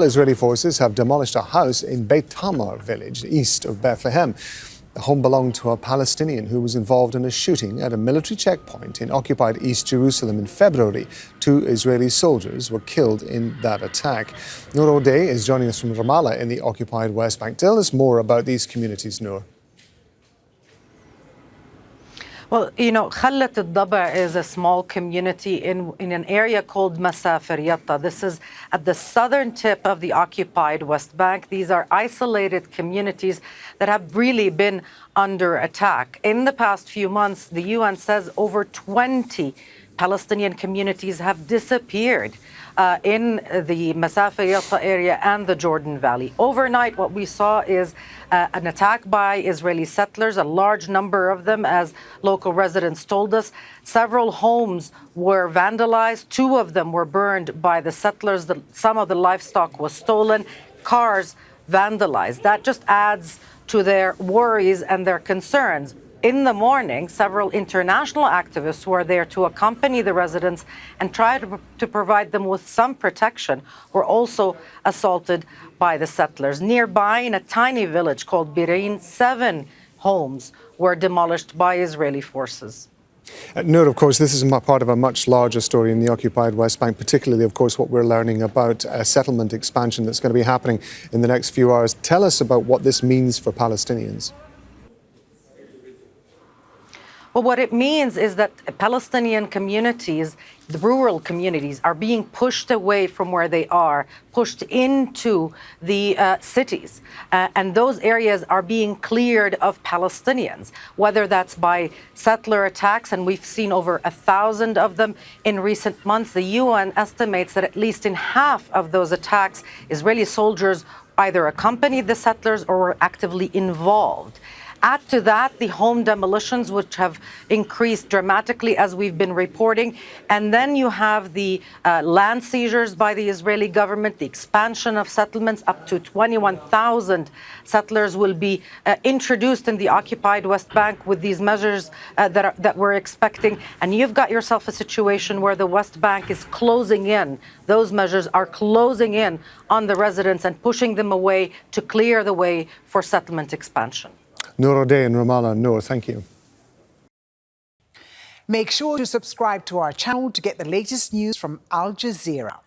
Israeli forces have demolished a house in Beit Tamar village east of Bethlehem. The home belonged to a Palestinian who was involved in a shooting at a military checkpoint in occupied East Jerusalem in February. 2 Israeli soldiers were killed in that attack. Nour Odeh is joining us from Ramallah in the occupied West Bank. Tell us more about these communities, Nour. Well, Khallat al-Daba is a small community in an area called Masafir Yatta. This is at the southern tip of the occupied West Bank. These are isolated communities that have really been under attack. In the past few months, the UN says over 20 Palestinian communities have disappeared in the Masafir Yatta area and the Jordan Valley. Overnight, what we saw is an attack by Israeli settlers, a large number of them, as local residents told us. Several homes were vandalized. 2 of them were burned by the settlers. Some of the livestock was stolen, cars vandalized. That just adds to their worries and their concerns. In the morning, several international activists who are there to accompany the residents and try to provide them with some protection were also assaulted by the settlers. Nearby, in a tiny village called Birin, 7 homes were demolished by Israeli forces. Nour, of course, this is part of a much larger story in the occupied West Bank, particularly, of course, what we're learning about a settlement expansion that's going to be happening in the next few hours. Tell us about what this means for Palestinians. Well, what it means is that Palestinian communities, the rural communities, are being pushed away from where they are, pushed into the cities. And those areas are being cleared of Palestinians, whether that's by settler attacks, and we've seen over 1,000 of them in recent months. The UN estimates that at least in half of those attacks, Israeli soldiers either accompanied the settlers or were actively involved. Add to that the home demolitions, which have increased dramatically, as we've been reporting. And then you have the land seizures by the Israeli government, the expansion of settlements. Up to 21,000 settlers will be introduced in the occupied West Bank with these measures that we're expecting. And you've got yourself a situation where the West Bank is closing in. Those measures are closing in on the residents and pushing them away to clear the way for settlement expansion. Nour Odeh in Ramallah. Nour, thank you. Make sure to subscribe to our channel to get the latest news from Al Jazeera.